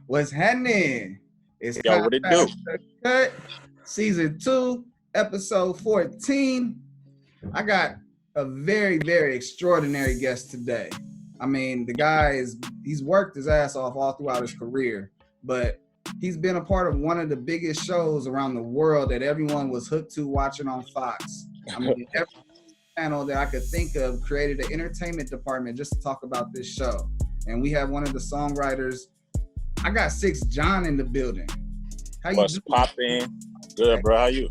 What's happening? It's Yo, what it do? Uncut, season 2, episode 14. I got a very, very extraordinary guest today. I mean, the guy he's worked his ass off all throughout his career, but he's been a part of one of the biggest shows around the world that everyone was hooked to watching on Fox. I mean, every channel that I could think of created an entertainment department just to talk about this show. And we have one of the songwriters. I got Sixx John in the building. How you doing? What's poppin'? Good, bro. How you?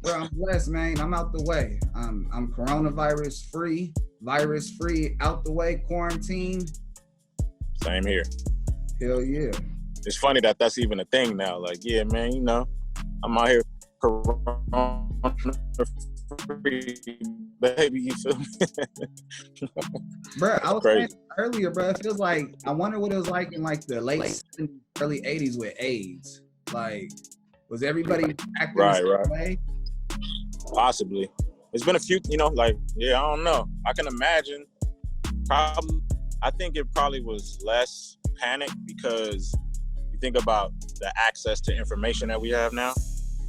Bro, I'm blessed, man. I'm out the way. I'm coronavirus free, virus free, out the way, quarantine. Same here. Hell yeah. It's funny that that's even a thing now. Like, yeah, man, you know, I'm out here corona free, baby. You feel me? Bro, I was saying earlier, bro, it feels like, I wonder what it was like in like the late 70s, early 80s with AIDS. Like, was everybody acting the same way? Possibly. It's been a few, you know, like, yeah, I don't know. I can imagine. Probably, I think it probably was less panic because you think about the access to information that we have now.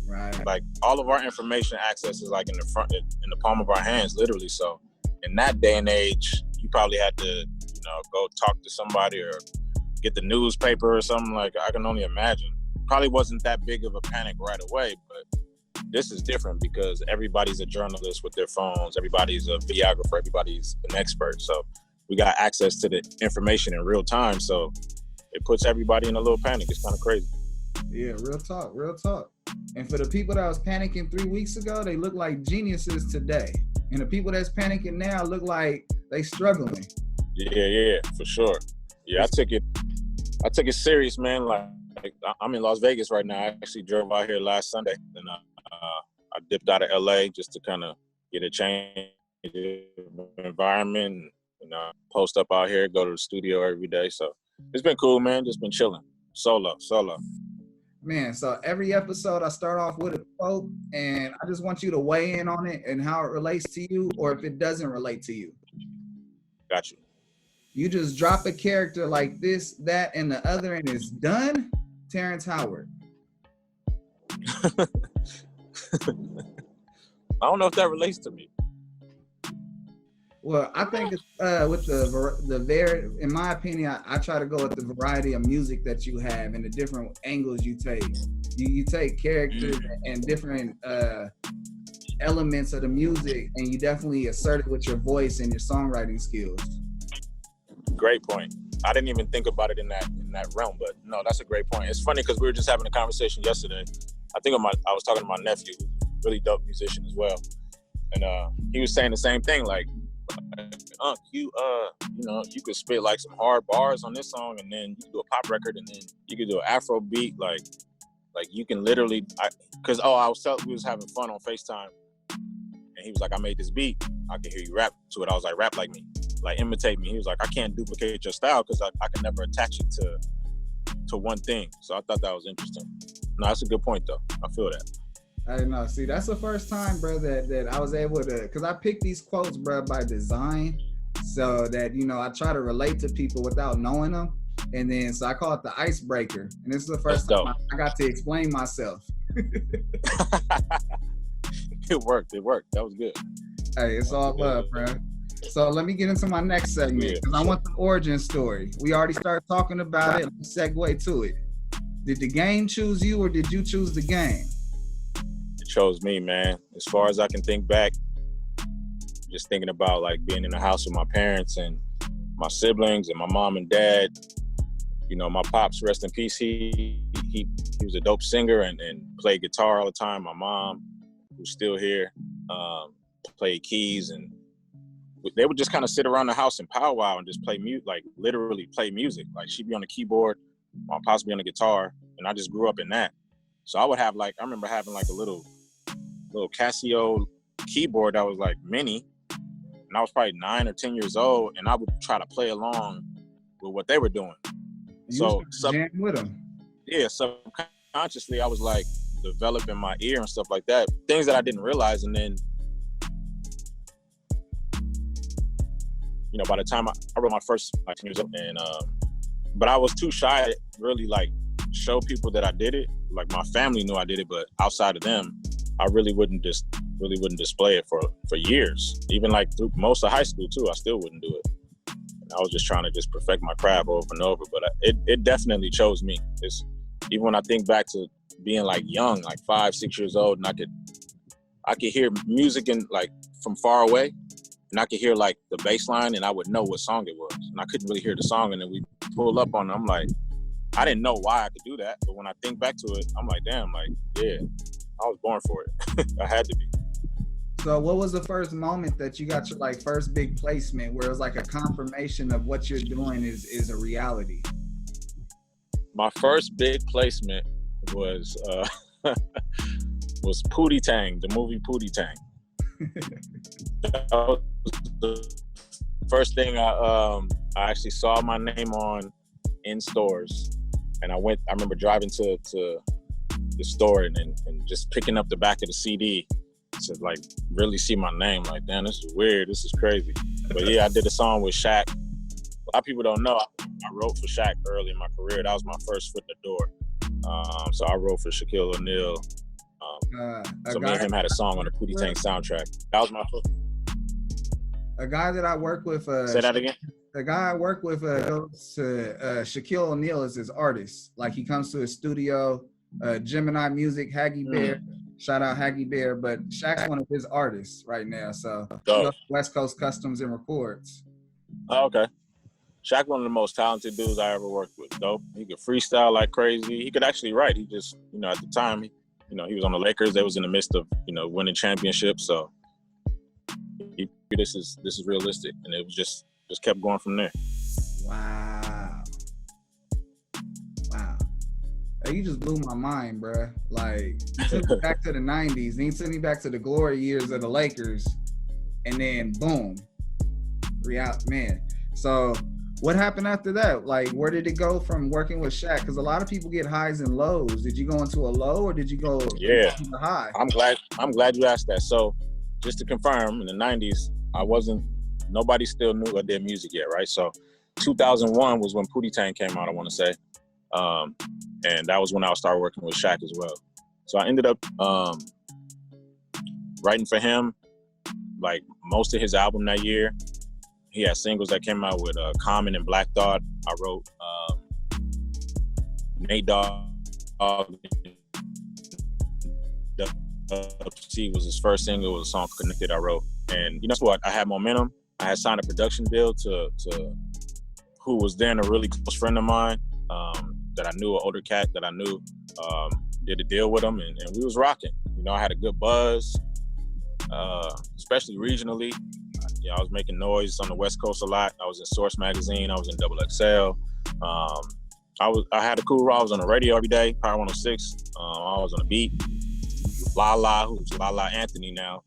Right. Like all of our information access is like in the palm of our hands, literally. So in that day and age, you probably had to, you know, go talk to somebody or get the newspaper or something. Like, I can only imagine. Probably wasn't that big of a panic right away, but this is different because everybody's a journalist with their phones. Everybody's a videographer. Everybody's an expert. So we got access to the information in real time. So it puts everybody in a little panic. It's kind of crazy. Yeah, real talk. And for the people that was panicking 3 weeks ago, they look like geniuses today. And the people that's panicking now look like they struggling. Yeah, for sure. Yeah, I took it serious, man. Like I'm in Las Vegas right now. I actually drove out here last Sunday, and I dipped out of LA just to kind of get a change of environment. You know, post up out here, go to the studio every day. So it's been cool, man. Just been chilling, solo. Man, so every episode I start off with a quote, and I just want you to weigh in on it and how it relates to you, or if it doesn't relate to you. Got you. You just drop a character like this, that, and the other, and it's done. Terrence Howard. I don't know if that relates to me. Well, I think it's, with the in my opinion, I try to go with the variety of music that you have and the different angles you take. You take characters and different elements of the music, and you definitely assert it with your voice and your songwriting skills. Great point. I didn't even think about it in that realm, but no, that's a great point. It's funny because we were just having a conversation yesterday. I think I was talking to my nephew, really dope musician as well, and he was saying the same thing. Like, you know, you could spit like some hard bars on this song, and then you could do a pop record, and then you could do an Afro beat. Like you can literally, we was having fun on FaceTime, and he was like, I made this beat. I can hear you rap to it. I was like, rap like me. Like, imitate me. He was like, I can't duplicate your style because I can never attach it to one thing. So I thought that was interesting. No, that's a good point though. I feel that. I know. See, that's the first time, bro, that I was able to, because I picked these quotes, bro, by design, so that, you know, I try to relate to people without knowing them. And then, so I call it the icebreaker. And this is the first time I got to explain myself. It worked. That was good. Hey, it's all love, bro. So let me get into my next segment, because I want the origin story. We already started talking about it. Let's segue to it. Did the game choose you, or did you choose the game? It chose me, man. As far as I can think back, just thinking about like being in the house with my parents and my siblings and my mom and dad. You know, my pops, rest in peace, he was a dope singer and played guitar all the time. My mom, who's still here, played keys, and they would just kind of sit around the house and powwow and just play music, like literally play music. Like, she'd be on the keyboard, my pops be on the guitar, and I just grew up in that. So I would have I remember having like a little Casio keyboard that was like mini, and I was probably 9 or 10 years old, and I would try to play along with what they were doing. Jam with them. Yeah, subconsciously I was like developing my ear and stuff like that, things that I didn't realize. And then, you know, by the time I wrote my first 10 years old, and but I was too shy to really like show people that I did it. Like my family knew I did it, but outside of them, I really wouldn't display it for years. Even like through most of high school too, I still wouldn't do it. And I was just trying to just perfect my craft over and over. But it definitely chose me. Even when I think back to being like young, like 5, 6 years old, and I could hear music in like from far away, and I could hear like the bass line, and I would know what song it was. And I couldn't really hear the song, and then we pull up on it. I'm like, I didn't know why I could do that, but when I think back to it, I'm like, damn, like, yeah, I was born for it. I had to be. So what was the first moment that you got your like first big placement where it was like a confirmation of what you're doing is a reality? My first big placement was was Pootie Tang, the movie Pootie Tang. That was the first thing I actually saw my name on in stores, and I remember driving to the store and just picking up the back of the CD to like really see my name. Like, damn, this is weird. This is crazy. But yeah, I did a song with Shaq. A lot of people don't know I wrote for Shaq early in my career. That was my first foot in the door. So I wrote for Shaquille O'Neal. So me and him had a song on the Pootie Tang soundtrack. That was my first. A guy that I work with. Say that again. The guy I work with goes to Shaquille O'Neal is his artist. Like he comes to his studio, Gemini Music, Haggy Bear. Shout out Haggy Bear, but Shaq's one of his artists right now. So West Coast Customs and Records. Oh, okay. Shaq, one of the most talented dudes I ever worked with. Dope. He could freestyle like crazy. He could actually write. He just, at the time, he was on the Lakers. They was in the midst of, winning championships. So this is realistic, and it was just kept going from there. Wow. Hey, you just blew my mind, bro. Like, you took me back to the 90s, then you took me back to the glory years of the Lakers, and then boom, man. So what happened after that? Like, where did it go from working with Shaq? Because a lot of people get highs and lows. Did you go into a low, or did you go into a high? I'm glad you asked that. So just to confirm, in the 90s, nobody still knew I did music yet, right? So 2001 was when Pootie Tang came out, I want to say. And that was when I started working with Shaq as well. So I ended up writing for him, like most of his album that year. He had singles that came out with Common and Black Thought. I wrote Nate Dogg. C was his first single. It was a song Connected I wrote. And you know what? I had momentum. I had signed a production deal to who was then a really close friend of mine. That I knew, an older cat that I knew, did a deal with him, and we was rocking. I had a good buzz, especially regionally. I was making noise on the West Coast a lot. I was in Source Magazine. I was in Double XL. I had a cool role. I was on the radio every day, Power 106. I was on the beat. Lala, who's Lala Anthony now,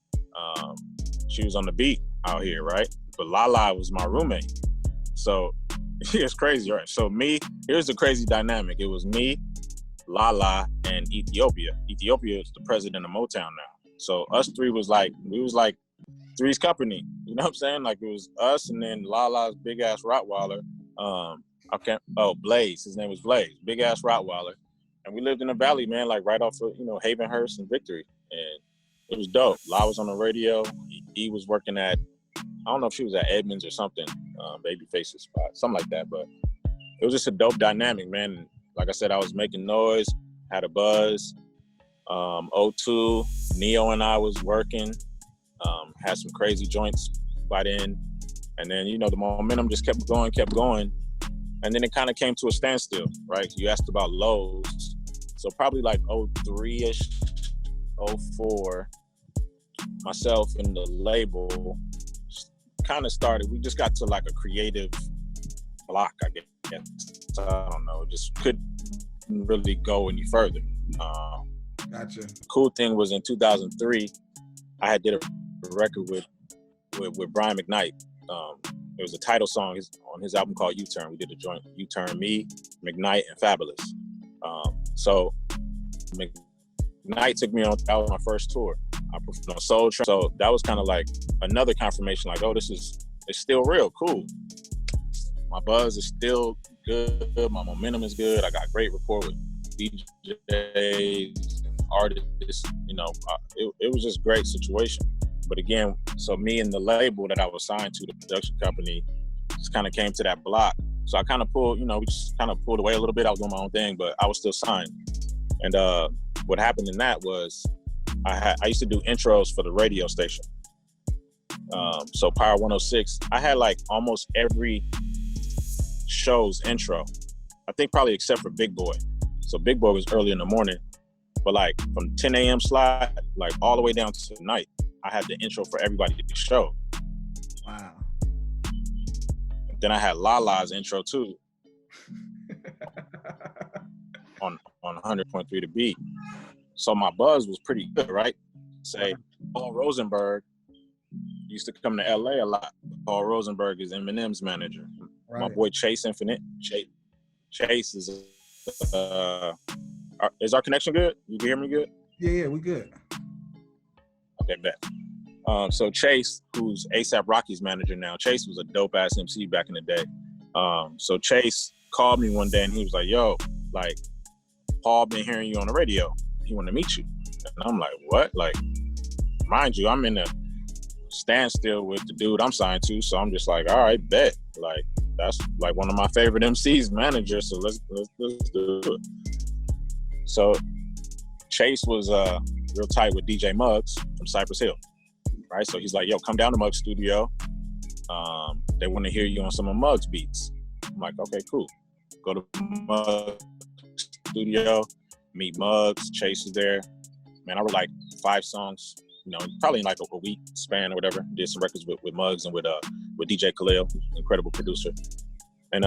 she was on the beat out here, right? But Lala was my roommate. So it's crazy, right? So here's the crazy dynamic. It was me, Lala, and Ethiopia. Ethiopia is the president of Motown now. So us three was like Three's Company. You know what I'm saying? Like it was us and then Lala's big ass Rottweiler. Blaze. His name was Blaze. Big ass Rottweiler. And we lived in the valley, man, like right off of, Havenhurst and Victory. And it was dope. La was on the radio. He was working at, I don't know if she was at Edmonds or something, Babyface's spot, something like that. But it was just a dope dynamic, man. Like I said, I was making noise, had a buzz. 02, Neo and I was working, had some crazy joints by then. And then, the momentum just kept going. And then it kind of came to a standstill, right? You asked about lows. So probably like 03-ish, 04, myself and the label kind of started. We just got to like a creative block, I guess. I don't know, just couldn't really go any further. Gotcha. The cool thing was in 2003, I had did a record with Brian McKnight. It was a title song on his album called U-Turn. We did a joint, U-Turn, me, McKnight, and Fabolous. So McKnight took me on, that was my first tour. I performed on Soul Train. So that was kind of like another confirmation, like, oh, it's still real, cool. My buzz is still good. My momentum is good. I got great rapport with DJs and artists. It was just a great situation. But again, so me and the label that I was signed to, the production company, just kind of came to that block. So I kind of pulled, we just kind of pulled away a little bit. I was doing my own thing, but I was still signed. And what happened in that was I used to do intros for the radio station. So Power 106, I had like almost every show's intro. I think probably except for Big Boy. So Big Boy was early in the morning, but like from 10 a.m. slot, like all the way down to night, I had the intro for everybody to the show. Wow. Then I had Lala's intro too. on 100.3 The Beat. So my buzz was pretty good, right? Say, Paul Rosenberg used to come to LA a lot. Paul Rosenberg is Eminem's manager. Right. My boy Chase Infinite. Chase is our connection good? You can hear me good? Yeah, we good. Okay, bet. So Chase, who's A$AP Rocky's manager now, Chase was a dope ass MC back in the day. So Chase called me one day and he was like, yo, like, Paul been hearing you on the radio. He wanted to meet you. And I'm like, what? Like, mind you, I'm in a standstill with the dude I'm signed to. So I'm just like, all right, bet. Like, that's like one of my favorite MC's managers. So let's do it. So Chase was real tight with DJ Muggs from Cypress Hill. Right? So he's like, yo, come down to Muggs studio. They want to hear you on some of Muggs beats. I'm like, okay, cool. Go to Muggs studio, meet Muggs, Chase is there. Man, I wrote like 5 songs, probably in like a week span or whatever. Did some records with Muggs and with DJ Khalil, incredible producer. And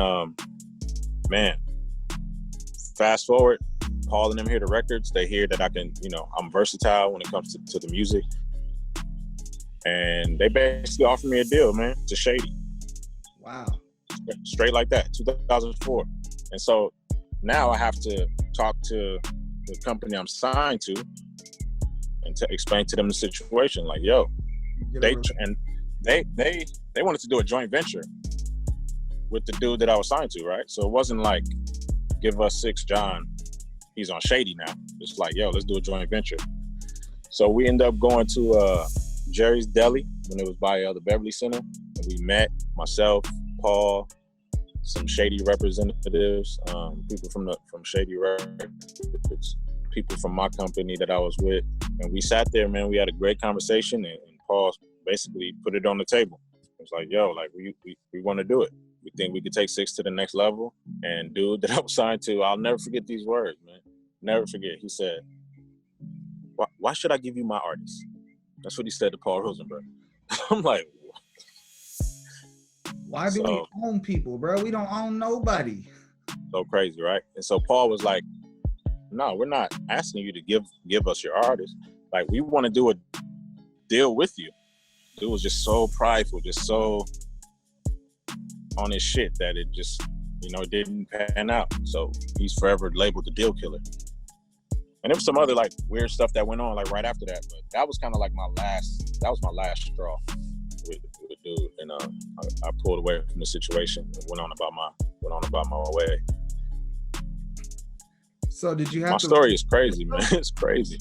man, fast forward, Paul and them hear the records. They hear that I can, I'm versatile when it comes to the music. And they basically offered me a deal, man, to Shady. Wow. Straight like that, 2004. And so now I have to talk to the company I'm signed to and to explain to them the situation. Like, yo, they wanted to do a joint venture with the dude that I was signed to, right? So it wasn't like, give us Sixx John, he's on Shady now. It's like, yo, let's do a joint venture. So we end up going to Jerry's Deli when it was by the Beverly Center. And we met, myself, Paul, some Shady representatives, people from Shady Records, people from my company that I was with. And we sat there, man, we had a great conversation and Paul basically put it on the table. It was like, yo, like we want to do it. We think we could take Sixx to the next level. And dude that I was signed to, I'll never forget these words, man. Never forget. He said, why should I give you my artist? That's what he said to Paul Rosenberg. I'm like, why do we own people, bro? We don't own nobody. So crazy, right? And so Paul was like, no, we're not asking you to give us your artist. Like, we want to do a deal with you. Dude was just so prideful, just so on his shit that it just, it didn't pan out. So he's forever labeled the deal killer. And there was some other like weird stuff that went on like right after that, but that was kind of like my last straw with dude. And I pulled away from the situation and went on about my way. So did you have my story is crazy, man. It's crazy.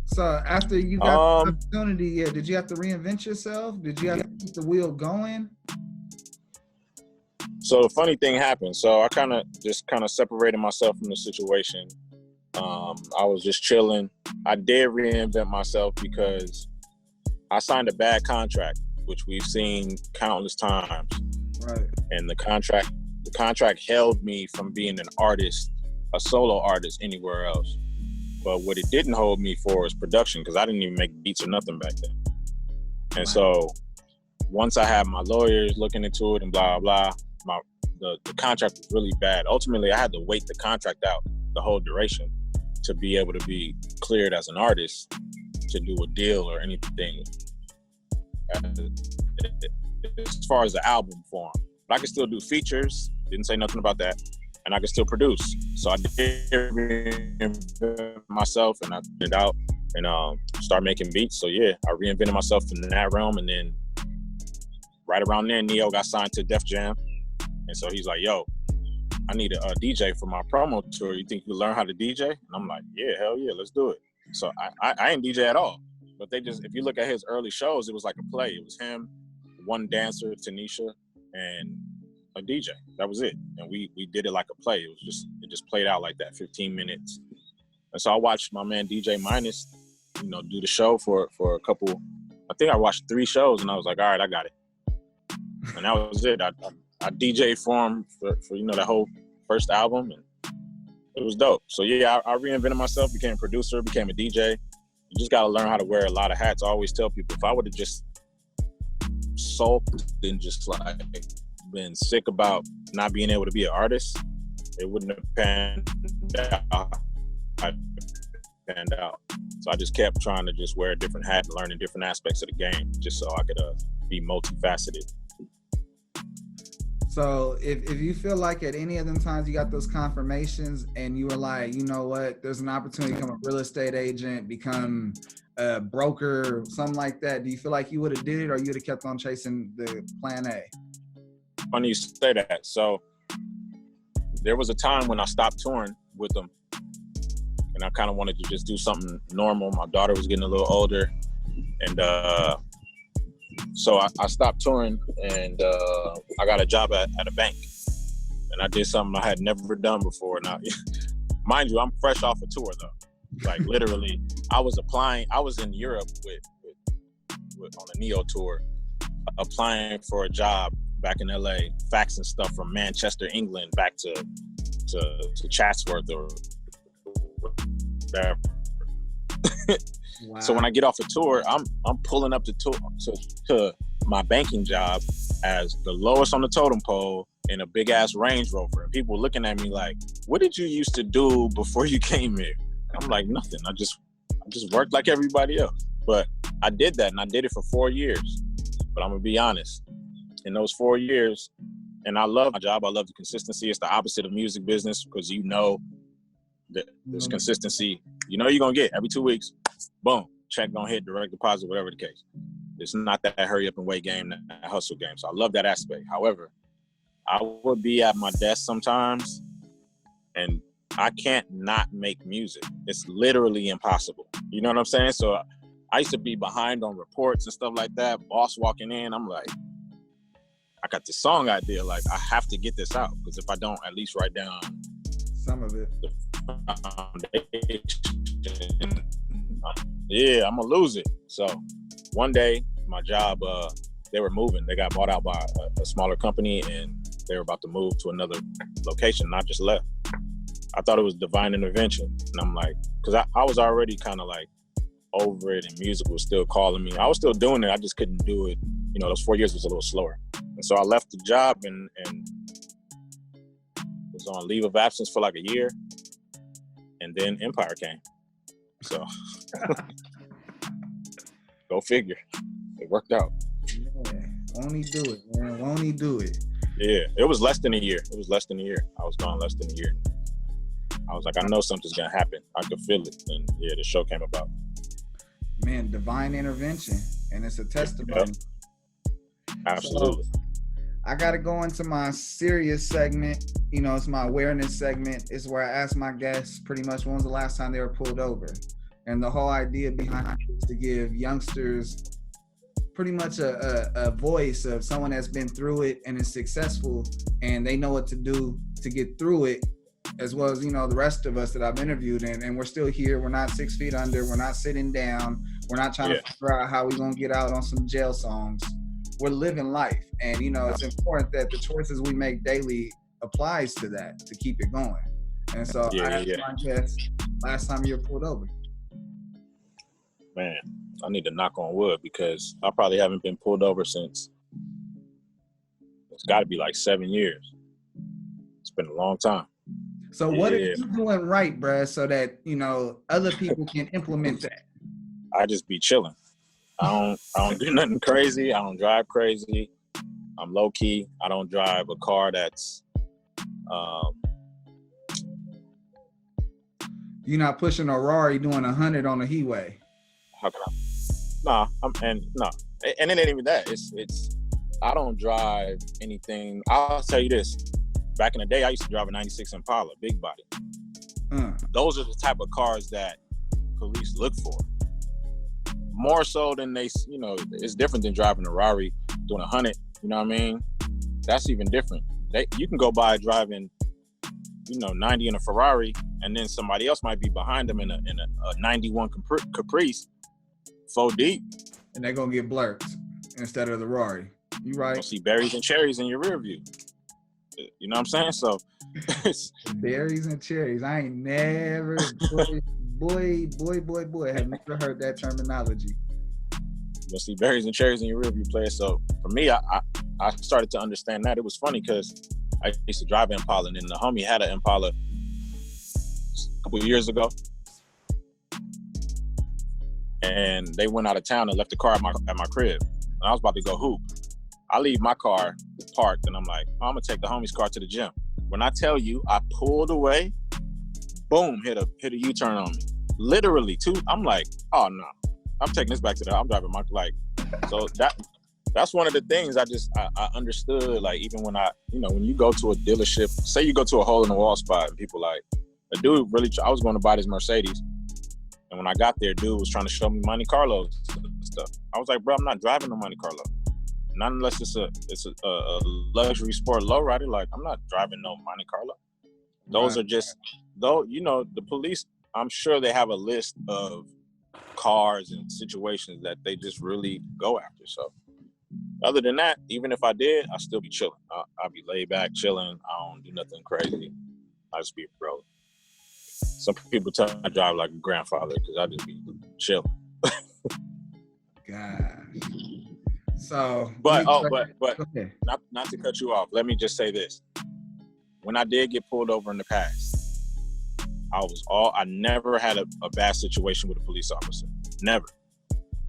So after you got the opportunity, did you have to reinvent yourself? Did you have to keep the wheel going? So the funny thing happened. So I kind of separated myself from the situation. I was just chilling. I did reinvent myself because I signed a bad contract, which we've seen countless times. Right. And the contract held me from being an artist, a solo artist anywhere else. But what it didn't hold me for is production, because I didn't even make beats or nothing back then. And so once I had my lawyers looking into it and blah, blah, blah, the contract was really bad. Ultimately, I had to wait the contract out the whole duration to be able to be cleared as an artist to do a deal or anything as far as the album form. But I could still do features, didn't say nothing about that, and I could still produce. So I did reinvent myself and I did it out and start making beats. So yeah, I reinvented myself in that realm, and then right around then, Neo got signed to Def Jam. And so he's like, yo, I need a DJ for my promo tour. You think you can learn how to DJ? And I'm like, yeah, hell yeah, let's do it. So I ain't DJ at all. But they just, if you look at his early shows, it was like a play. It was him, one dancer, Tanisha, and a DJ. That was it. And we did it like a play. It just played out like that, 15 minutes. And so I watched my man DJ Minus, do the show for a couple. I think I watched 3 shows, and I was like, all right, I got it. And that was it. I DJ'd for him for that whole first album, and it was dope. So yeah, I reinvented myself, became a producer, became a DJ. You just got to learn how to wear a lot of hats. I always tell people, if I would have just sulked and just like been sick about not being able to be an artist, it wouldn't have panned out. So I just kept trying to just wear a different hat and learning different aspects of the game, just so I could be multifaceted. So if you feel like at any of them times you got those confirmations and you were like, you know what, there's an opportunity to become a real estate agent, become a broker, something like that, do you feel like you would have did it, or you would have kept on chasing the plan A? Funny you say that. So there was a time when I stopped touring with them, and I kind of wanted to just do something normal. My daughter was getting a little older, and so I stopped touring, and I got a job at a bank, and I did something I had never done before. Now, mind you, I'm fresh off a tour though. Like literally, I was applying. I was in Europe with on a Neo tour, applying for a job back in LA, faxing stuff from Manchester, England, back to Chatsworth or whatever. Wow. So when I get off a tour, I'm pulling up the tour to my banking job as the lowest on the totem pole in a big ass Range Rover, and people looking at me like, "What did you used to do before you came here?" I'm like, "Nothing. I just worked like everybody else." But I did that, and I did it for 4 years. But I'm gonna be honest, in those 4 years, and I love my job. I love the consistency. It's the opposite of music business, because that there's consistency. You know you're gonna get every 2 weeks. Boom, check gonna hit, direct deposit, whatever the case. It's not that hurry up and wait game, that hustle game. So I love that aspect. However, I would be at my desk sometimes, and I can't not make music. It's literally impossible. You know what I'm saying? So I used to be behind on reports and stuff like that. Boss walking in, I'm like, I got this song idea. Like, I have to get this out, because if I don't at least write down some of it, yeah, I'm gonna lose it. So one day, my job, they were moving. They got bought out by a smaller company, and they were about to move to another location, and I just left. I thought it was divine intervention. And I'm like, because I was already kind of like over it, and music was still calling me. I was still doing it. I just couldn't do it. Those 4 years was a little slower. And so I left the job and was on leave of absence for like a year. And then Empire came. So go figure. It worked out. Yeah, won't he do it, man? Won't he do it? Yeah, it was less than a year. I was gone less than a year. I was like, I know something's gonna happen. I could feel it. And yeah, the show came about. Man, divine intervention. And it's a testimony. Yep. Absolutely. So, I gotta go into my serious segment. It's my awareness segment. It's where I ask my guests pretty much when was the last time they were pulled over. And the whole idea behind it is to give youngsters pretty much a voice of someone that's been through it and is successful, and they know what to do to get through it, as well as, the rest of us that I've interviewed. And we're still here. We're not 6 feet under. We're not sitting down. We're not trying to figure out how we're going to get out on some jail songs. We're living life. And, it's important that the choices we make daily applies to that, to keep it going. And so I asked my guest, last time you were pulled over. Man, I need to knock on wood, because I probably haven't been pulled over since, it's got to be like 7 years. It's been a long time. So what are you doing right, bruh, so that, other people can implement that? I just be chilling. I don't do nothing crazy. I don't drive crazy. I'm low key. I don't drive a car that's You're not pushing a Rari doing 100 on the Heatway. How can I? And it ain't even that. It's I don't drive anything. I'll tell you this. Back in the day, I used to drive a 96 Impala, big body. Those are the type of cars that police look for. More so than they, you know, it's different than driving a Rari doing 100, you know what I mean? That's even different. You can go by driving, you know, 90 in a Ferrari, and then somebody else might be behind them in a 91 Caprice, 4 deep. And they're going to get blurred instead of the Rari. You right. You'll see berries and cherries in your rear view. You know what I'm saying? So berries and cherries. I ain't never, boy, have never heard that terminology. You'll see berries and cherries in your rear view, player. So for me, I started to understand that. It was funny because I used to drive an Impala, and then the homie had an Impala a couple of years ago. And they went out of town and left the car at my crib. And I was about to go hoop. I leave my car parked, and I'm like, oh, I'm gonna take the homie's car to the gym. When I tell you, I pulled away, boom, hit a U-turn on me. Literally, I'm like, oh no, I'm taking this back to I'm driving my, like, so that's one of the things I understood, like, even when when you go to a dealership, say you go to a hole-in-the-wall spot, and people like, a dude really, I was going to buy this Mercedes, and when I got there, dude was trying to show me Monte Carlos and stuff. I was like, bro, I'm not driving no Monte Carlo. Not unless it's a luxury sport lowrider. Like, I'm not driving no Monte Carlo. Those are just, though, you know, the police, I'm sure they have a list of cars and situations that they just really go after. So other than that, even if I did, I'd still be chilling. I'd be laid back, chilling. I don't do nothing crazy. I just be bro. Some people tell me I drive like a grandfather because I just be chilling. Gosh. So, but not to cut you off. Let me just say this: when I did get pulled over in the past, I never had a bad situation with a police officer. Never.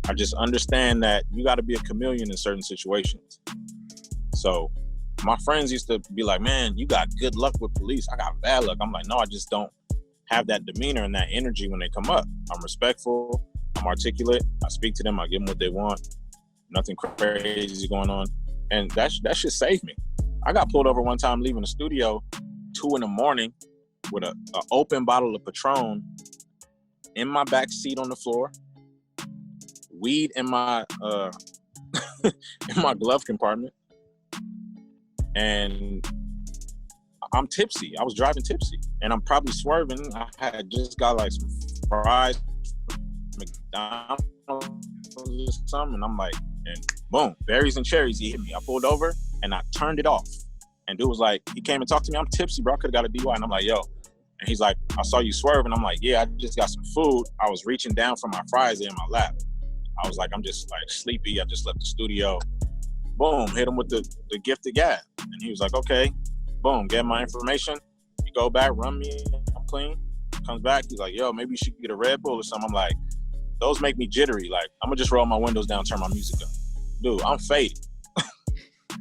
I just understand that you got to be a chameleon in certain situations. So my friends used to be like, "Man, you got good luck with police. I got bad luck." I'm like, "No, I just don't have that demeanor and that energy when they come up. I'm respectful. I'm articulate. I speak to them. I give them what they want. Nothing crazy going on, and that should save me." I got pulled over one time leaving the studio 2 a.m. with an open bottle of Patron in my back seat on the floor, weed in my in my glove compartment, and I'm tipsy. I was driving tipsy, and I'm probably swerving. I had just got like some fries, McDonald's or something, and I'm like, and boom, berries and cherries, he hit me. I pulled over and I turned it off. And dude was like, he came and talked to me. I'm tipsy, bro. I could have got a DUI. And I'm like, yo. And he's like, I saw you swerve. And I'm like, yeah, I just got some food. I was reaching down for my fries in my lap. I was like, I'm just like sleepy. I just left the studio. Boom, hit him with the gift of gab. And he was like, okay. Boom, get my information. You go back, run me, I'm clean. Comes back, he's like, yo, maybe you should get a Red Bull or something. I'm like, those make me jittery. Like, I'm gonna just roll my windows down, turn my music up. Dude, I'm faded.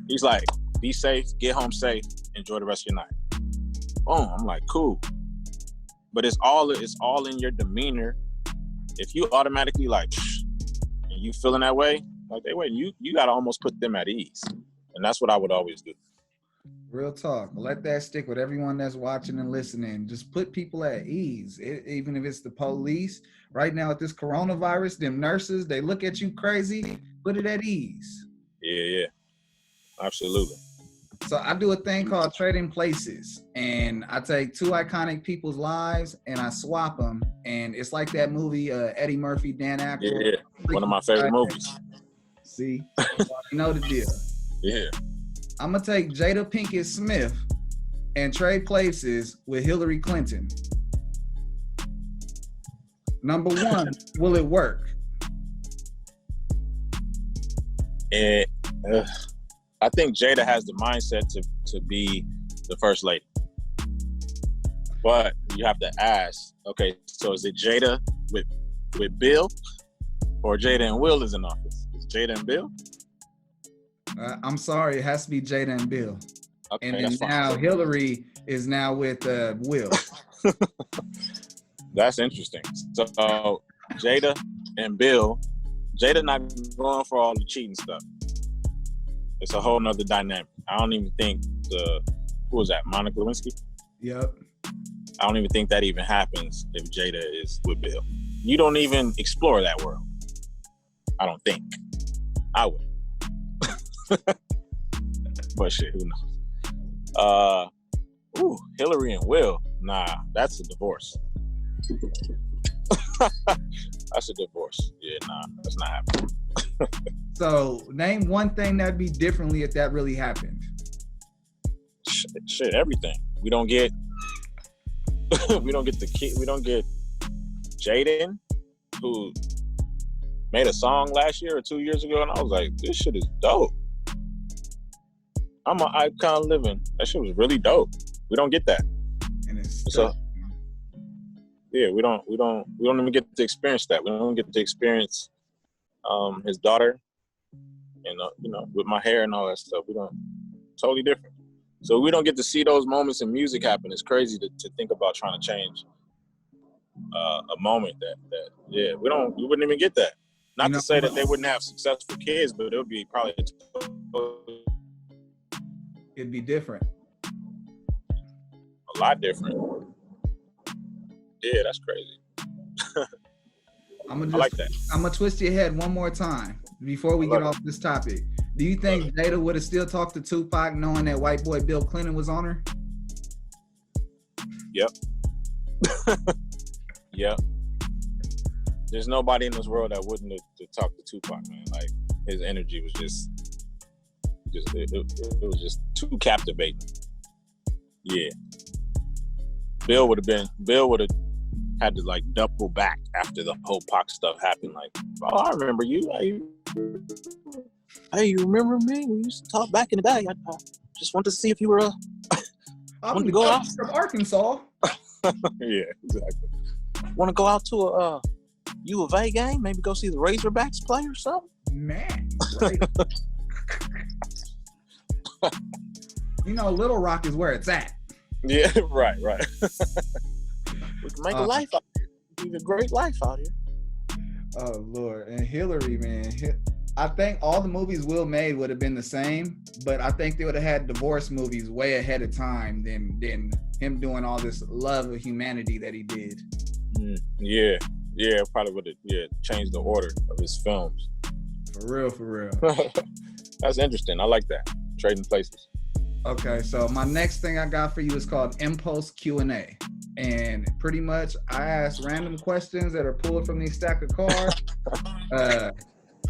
He's like, be safe, get home safe, enjoy the rest of your night. Boom, I'm like, cool. But it's all in your demeanor. If you automatically like, and you feeling that way, like they wait, you gotta almost put them at ease. And that's what I would always do. Real talk. Let that stick with everyone that's watching and listening. Just put people at ease. Even if it's the police. Right now with this coronavirus, them nurses, they look at you crazy. Put it at ease. Yeah. Absolutely. So I do a thing called Trading Places. And I take 2 iconic people's lives and I swap them. And it's like that movie, Eddie Murphy, Dan Aykroyd. Yeah. One of my favorite movies. See? You know the deal. Yeah. I'm going to take Jada Pinkett Smith and trade places with Hillary Clinton. Number 1, will it work? I think Jada has the mindset to be the first lady. But you have to ask, okay, so is it Jada with Bill or Jada and Will is in office? Is Jada and Bill? I'm sorry, it has to be Jada and Bill. Okay, and then now fine. Hillary is now with Will. That's interesting. So Jada and Bill, Jada not going for all the cheating stuff. it's a whole nother dynamic. I don't even think who was that? Monica Lewinsky? Yep. I don't even think that even happens if Jada is with Bill. You don't even explore that world. I don't think. I would. But shit, who knows? Hillary and Will. Nah, that's a divorce. That's a divorce. Yeah, nah, that's not happening. So name one thing that'd be differently if that really happened. Shit, everything. We don't get the kid. We don't get Jaden, who made a song last year or 2 years ago, and I was like, this shit is dope. I'm an icon living. That shit was really dope. We don't get that. And it's so yeah, we don't even get to experience that. We don't get to experience his daughter, and with my hair and all that stuff. We don't, totally different. So we don't get to see those moments in music happen. It's crazy to think about trying to change a moment that we wouldn't even get that. Not to say that they wouldn't have successful kids, but it would be probably it'd be different. A lot different. Yeah, that's crazy. I like that. I'm gonna twist your head one more time before we get off this topic. Do you think Jada would have still talked to Tupac knowing that white boy Bill Clinton was on her? Yep. Yep. There's nobody in this world that wouldn't have talked to Tupac, man. Like, his energy was just it was just too captivating. Yeah. Bill would have had to like double back after the whole Pac stuff happened. Like, oh, I remember you. Hey, you remember me? We used to talk back in the day. I just wanted to see if you were I'm go out from Arkansas. Yeah, exactly. Want to go out to a U of A game? Maybe go see the Razorbacks play or something? Man, right. Little Rock is where it's at. Yeah, right. We can make a life out here. Make a great life out here. Oh, Lord. And Hillary, man. I think all the movies Will made would have been the same, but I think they would have had divorce movies way ahead of time than him doing all this love of humanity that he did. Yeah, probably would have changed the order of his films. For real. That's interesting. I like that. Trading places. Okay, so my next thing I got for you is called Impulse Q&A. And pretty much I ask random questions that are pulled from these stack of cards.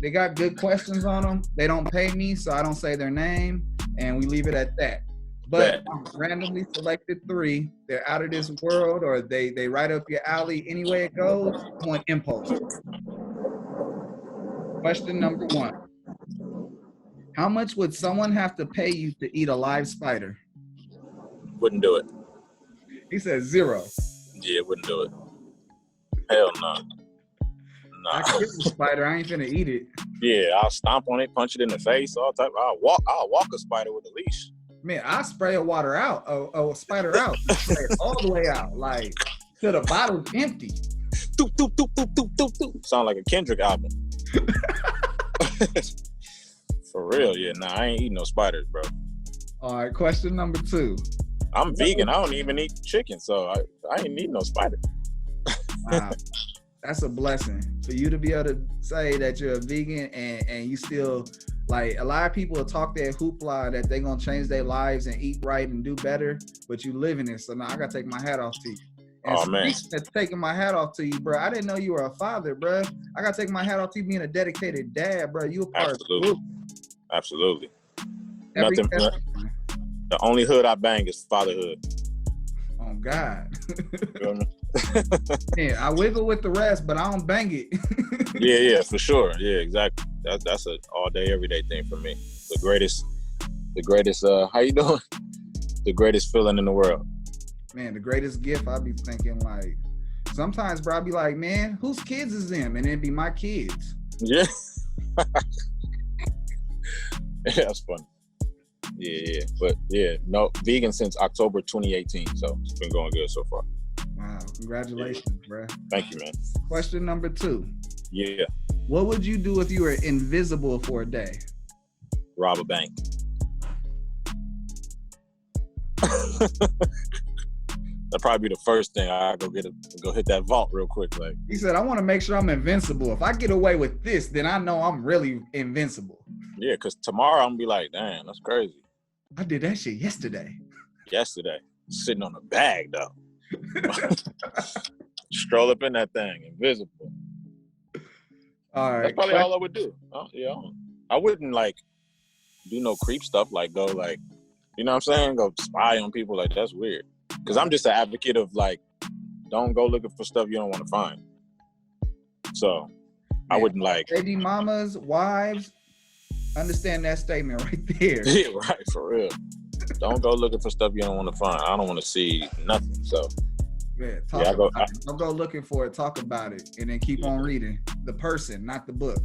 They got good questions on them. They don't pay me, so I don't say their name, and we leave it at that. But I randomly selected 3. They're out of this world, or they right up your alley. Any way it goes, I want impulse. Question number 1. How much would someone have to pay you to eat a live spider? Wouldn't do it. He said 0. Yeah, wouldn't do it. Hell no. I can get the spider. I ain't finna eat it. Yeah, I'll stomp on it, punch it in the face, all type. I'll walk a spider with a leash. Man, I spray a spider out, spray it all the way out, like till the bottle's empty. Doop, doop, doop, doop, doop, doop, doop. Sound like a Kendrick album. For real, yeah. Nah, I ain't eating no spiders, bro. All right, question number 2. I'm vegan. I don't even eat chicken, so I ain't eating no spider. Wow. That's a blessing for you to be able to say that you're a vegan and you still, like, a lot of people will talk that hoopla that they're going to change their lives and eat right and do better, but you live in it. So now I got to take my hat off to you. And man. Taking my hat off to you, bro. I didn't know you were a father, bro. I got to take my hat off to you being a dedicated dad, bro. You a part of the group. Absolutely. Nothing. The only hood I bang is fatherhood. Oh, God. You feel me? Yeah, I wiggle with the rest, but I don't bang it. Yeah, for sure. Yeah, exactly. That's a all day, every day thing for me. The greatest. How you doing? The greatest feeling in the world. Man, the greatest gift. I be thinking like, sometimes, bro, I be like, man, whose kids is them? And it'd be my kids. Yeah. That's funny. Yeah. But yeah, no, vegan since October 2018. So it's been going good so far. Wow, congratulations, bro. Thank you, man. Question number 2. Yeah. What would you do if you were invisible for a day? rob a bank. That'd probably be the first thing. I go hit that vault real quick. Like he said, I want to make sure I'm invincible. If I get away with this, then I know I'm really invincible. Yeah, because tomorrow I'm gonna be like, damn, that's crazy. I did that shit yesterday. Sitting on a bag though. Stroll up in that thing, invisible. All right. That's probably all I would do. I wouldn't like do no creep stuff, like go like, you know what I'm saying? Go spy on people, like that's weird. Because I'm just an advocate of like, don't go looking for stuff you don't want to find. So I wouldn't like. Lady mamas, wives, understand that statement right there. Yeah, right, for real. Don't go looking for stuff you don't want to find. I don't want to see nothing. So don't go looking for it. Talk about it, and then keep on reading the person, not the book.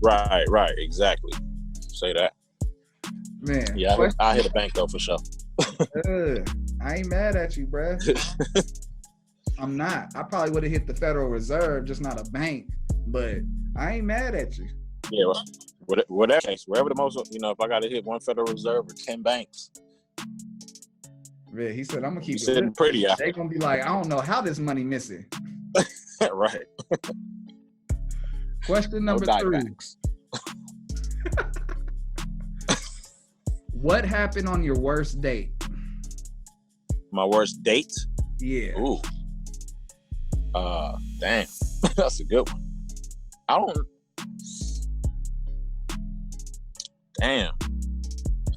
Right, exactly. Say that. Man, yeah, I hit a bank though for sure. I ain't mad at you, bruh. I'm not. I probably would have hit the Federal Reserve, just not a bank. But I ain't mad at you. Yeah, well, wherever the most, if I got to hit one Federal Reserve or 10 banks. Yeah, he said, I'm going to keep it sitting pretty after. They're going to be like, I don't know how this money missing. Right. Question number 3. What happened on your worst date? My worst date? Yeah. Ooh. Damn. That's a good one. Damn.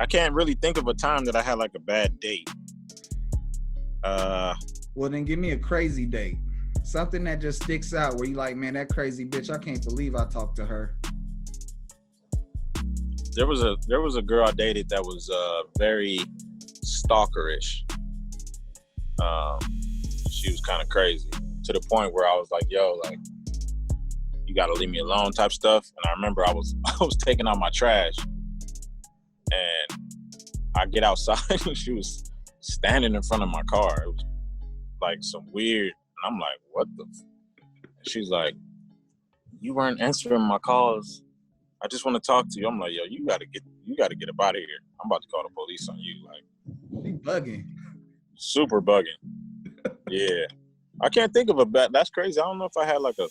I can't really think of a time that I had like a bad date. Well, then give me a crazy date. Something that just sticks out where you like, man, that crazy bitch, I can't believe I talked to her. There was a girl I dated that was very stalkerish. She was kind of crazy to the point where I was like, yo, like, you gotta leave me alone type stuff. And I remember I was taking out my trash and I get outside and she was standing in front of my car. It was like some weird, and I'm like, what the and she's like, you weren't answering my calls. I just want to talk to you. I'm like, yo, you gotta get up out of here. I'm about to call the police on you. Like, you bugging. Super bugging. Yeah. I can't think of a bad, that's crazy. I don't know if I had like a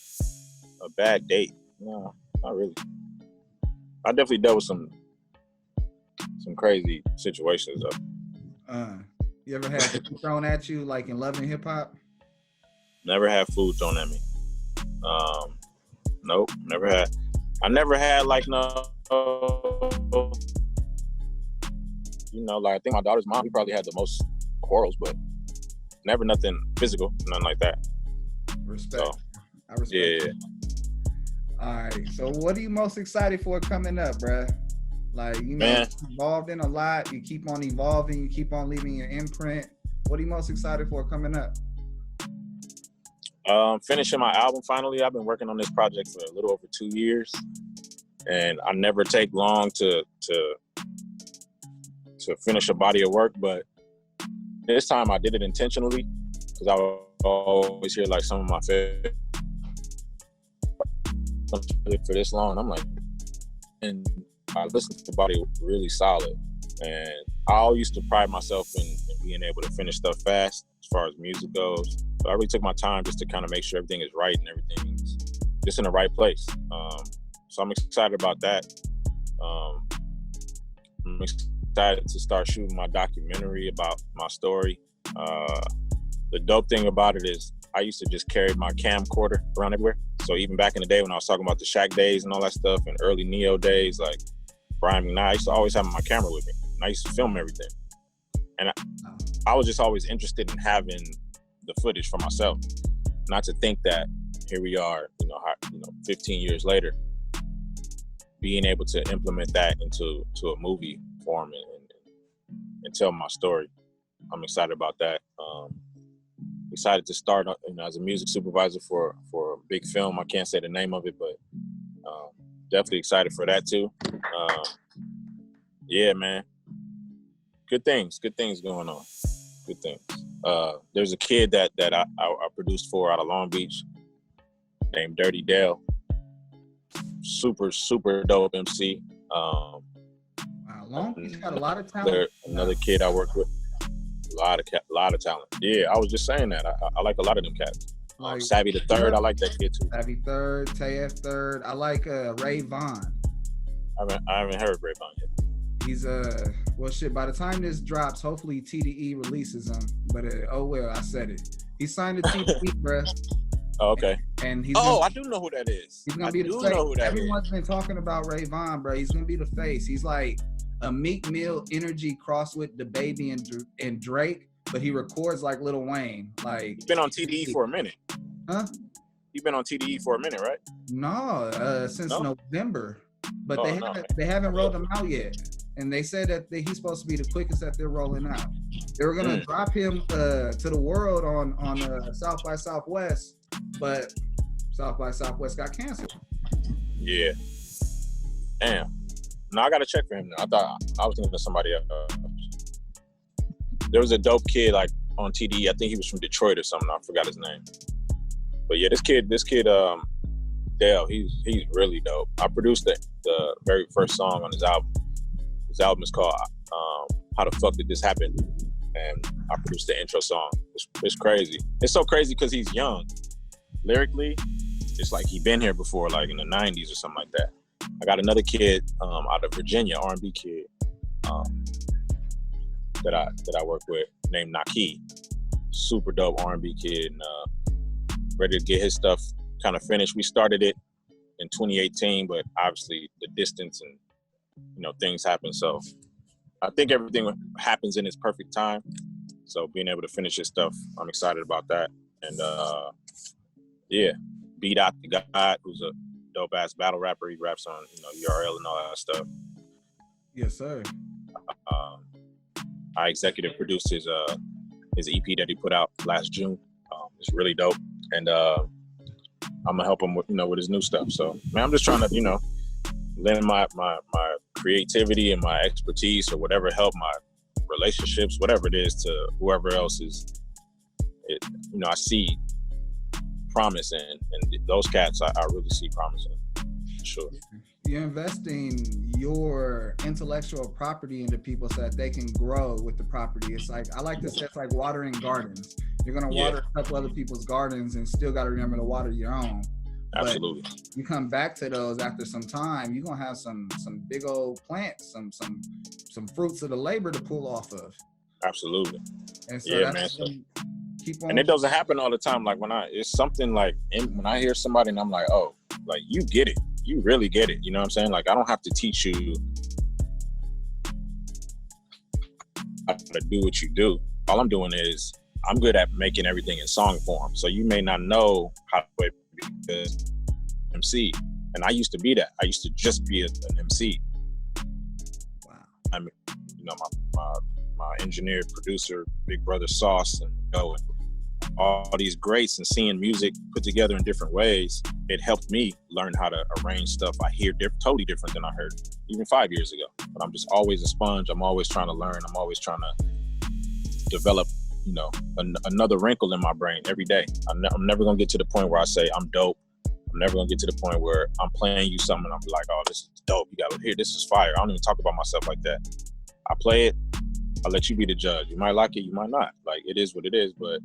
bad date. No, not really. I definitely dealt with some crazy situations though. You ever had food thrown at you like in Love and Hip Hop? Never had food thrown at me. Nope, never had. I never had like no, like I think my daughter's mom, we probably had the most quarrels, but never nothing physical, nothing like that. Respect. So, I respect. Yeah. All right. So what are you most excited for coming up, bruh? Like, you're involved in a lot. You keep on evolving. You keep on leaving your imprint. What are you most excited for coming up? Finishing my album finally. I've been working on this project for a little over 2 years, and I never take long to finish a body of work. But this time I did it intentionally because I would always hear like some of my favorite for this long. I'm like, and I listened to the body really solid, and I always used to pride myself in being able to finish stuff fast as far as music goes. So I really took my time just to kind of make sure everything is right and everything's just in the right place. So I'm excited about that. I'm excited to start shooting my documentary about my story. The dope thing about it is I used to just carry my camcorder around everywhere. So even back in the day when I was talking about the Shaq days and all that stuff and early Neo days, like Brian McKnight, I used to always have my camera with me. And I used to film everything. And I was just always interested in having the footage for myself. Not to think that here we are, 15 years later, being able to implement that into a movie form and tell my story. I'm excited about that. Excited to start as a music supervisor for a big film. I can't say the name of it, but definitely excited for that too. Yeah, man. Good things going on. Good things. There's a kid that I produced for out of Long Beach named Dirty Dale. Super, super dope MC. Long Beach got a lot of talent. Another kid I work with, a lot of talent. Yeah, I was just saying that. I like a lot of them cats. Like Savvy the Third, I like that kid too. Savvy Third, Tayef Third. I like Ray Vaughn. I haven't heard Ray Vaughn yet. He's well shit. By the time this drops, hopefully TDE releases him. But oh well, I said it. He signed to TDE, bruh. Oh, okay. And he's I do know who that is. He's gonna be the face. Everyone's been talking about Ray Vaughn, bro. He's gonna be the face. He's like a Meek Mill energy crossed with the Baby and Drake, but he records like Lil Wayne. Like he's been on TDE for a minute. Huh? He's been on TDE for a minute, right? No, since November. But they haven't rolled him out yet. And they said that he's supposed to be the quickest that they're rolling out. They were gonna drop him to the world on South by Southwest, but South by Southwest got canceled. Yeah. Damn. No, I gotta check for him now. I was thinking of somebody else. There was a dope kid like on TDE. I think he was from Detroit or something. I forgot his name. But yeah, this kid, Dale, he's really dope. I produced the very first song on his album. His album is called How the Fuck Did This Happen? And I produced the intro song. It's crazy. It's so crazy because he's young. Lyrically, it's like he been here before, like in the 90s or something like that. I got another kid out of Virginia, R&B kid, that I work with named Naki. Super dope R&B kid, and ready to get his stuff kind of finished. We started it in 2018, but obviously the distance and things happen. So I think everything happens in its perfect time. So being able to finish his stuff, I'm excited about that. And yeah, Beat Out the God, who's a dope ass battle rapper. He raps on URL and all that stuff. Yes, sir. I executive produced his EP that he put out last June. It's really dope, and I'm gonna help him with his new stuff. So man, I'm just trying to lend my creativity and my expertise or whatever, help my relationships, whatever it is, to whoever else is. I see promise in those cats. I really see promise in, for sure. You're investing your intellectual property into people so that they can grow with the property. It's like, I like to say, it's like watering gardens. You're gonna water a couple other people's gardens and still got to remember to water your own. Absolutely. But you come back to those after some time, you're gonna have some big old plants, some fruits of the labor to pull off of. Absolutely. And so that's keep on. And it doesn't happen all the time. Like it's something like when I hear somebody and I'm like, oh, like you get it. You really get it. You know what I'm saying? Like I don't have to teach you how to do what you do. All I'm doing is I'm good at making everything in song form. So you may not know how to play because MC. And I used to be that. I used to just be an MC. Wow. I mean, my engineer, producer, big brother Sauce, and all these greats, and seeing music put together in different ways, it helped me learn how to arrange stuff I hear totally different than I heard even 5 years ago. But I'm just always a sponge. I'm always trying to learn. I'm always trying to develop, another wrinkle in my brain every day. I'm never gonna get to the point where I say I'm dope. I'm never gonna get to the point where I'm playing you something and I'm like, oh, this is dope. You gotta hear this is fire. I don't even talk about myself like that. I play it. I'll let you be the judge. You might like it, you might not. Like, it is what it is, but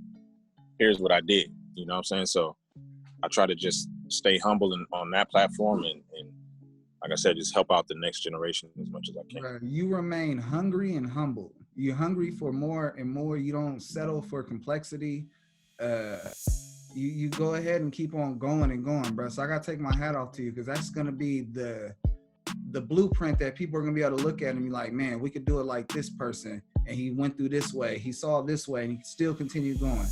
here's what I did. You know what I'm saying? So I try to just stay humble on that platform and like I said, just help out the next generation as much as I can. You remain hungry and humble. You're hungry for more and more. You don't settle for complexity. You go ahead and keep on going and going, bro. So I gotta take my hat off to you, because that's gonna be the blueprint that people are gonna be able to look at and be like, man, we could do it like this person, and he went through this way, he saw this way, and he still continued going.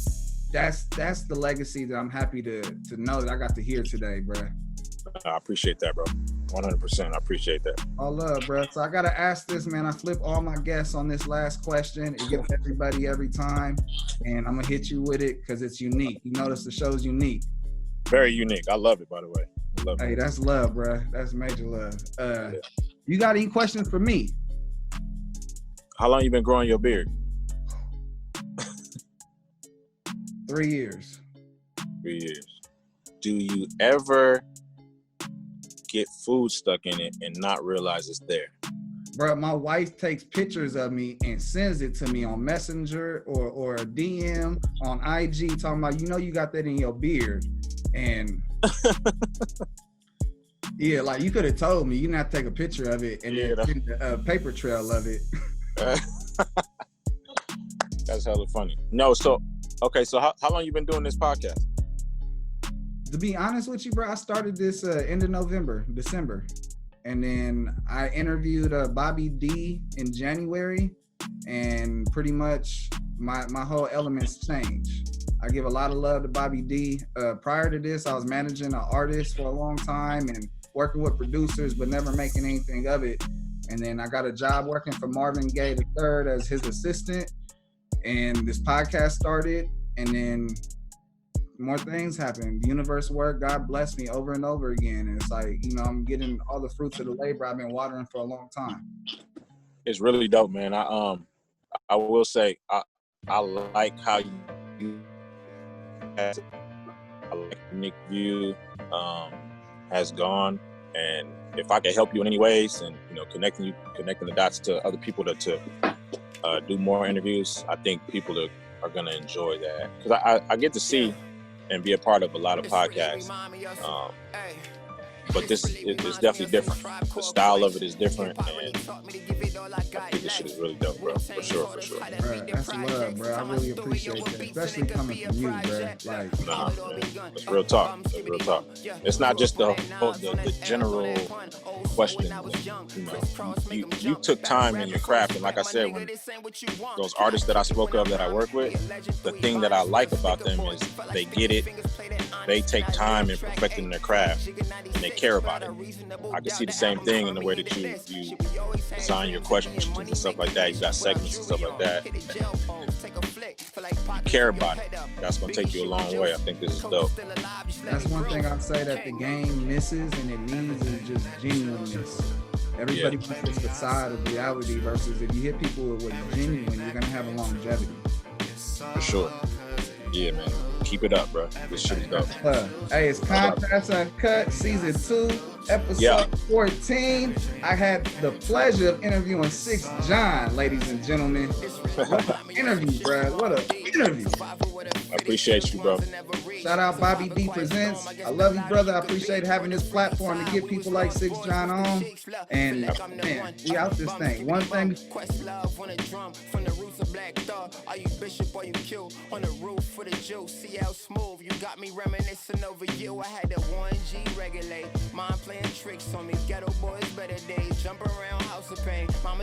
That's the legacy that I'm happy to know that I got to hear today, bro. I appreciate that, bro. 100%. I appreciate that. All love, bro. So I gotta ask this, man. I flip all my guests on this last question. It gets everybody every time, and I'm gonna hit you with it because it's unique. You notice the show's unique. Very unique. I love it, by the way. I love it. Hey, that's love, bro. That's major love. You got any questions for me? How long you been growing your beard? 3 years. 3 years. Do you ever get food stuck in it and not realize it's there? Bro, my wife takes pictures of me and sends it to me on Messenger or a DM on IG talking about, you got that in your beard. And yeah, like you could have told me, you didn't have to take a picture of it and then send a paper trail of it. That's hella funny. No, so how long you been doing this podcast? To be honest with you, bro, I started this end of December. And then I interviewed Bobby D in January, and pretty much my whole elements changed. I give a lot of love to Bobby D. Prior to this, I was managing an artist for a long time and working with producers, but never making anything of it. And then I got a job working for Marvin Gaye III as his assistant, and this podcast started, and then more things happened. The universe worked. God blessed me over and over again. And it's like, I'm getting all the fruits of the labor I've been watering for a long time. It's really dope, man. I will say I like how you have a unique view has gone, and if I can help you in any ways, and connecting the dots to other people to do more interviews, I think people are gonna enjoy that, because I get to see and be a part of a lot of podcasts, but this is definitely different. The style of it is different, and I think this shit is really dope, bro. For sure. Bro, that's love, bro. I really appreciate that, especially coming from you, bro. Like, nah, it's real talk. It's not just the general question. You took time in your craft, and like I said, when those artists that I spoke of that I work with, the thing that I like about them is they get it. They take time in perfecting their craft, and they care about it. I can see the same thing in the way that you design your questions and stuff like that. You got segments and stuff like that. You care about it. That's gonna take you a long way. I think this is dope. That's one thing I'd say that the game misses and it needs is just genuineness. Everybody wants this facade of reality versus if you hit people with what's genuine, you're gonna have a longevity. For sure. Yeah, man. Keep it up, bro. This shit is dope. Hey, it's Contrast Uncut, Season 2, Episode 14. I had the pleasure of interviewing Sixx John, ladies and gentlemen. What an interview, bro. What an interview. I appreciate you, bro. Shout out Bobby D Presents. I love you, brother. I appreciate having this platform to get people like Sixx John on. And man, we out this thing. One thing. Are you bishop or you kill on the roof for the juice? See how smooth you got me reminiscing over you. I had that 1G regulate, mind playing tricks on me. Ghetto boys better days, jump around house of pain. Mama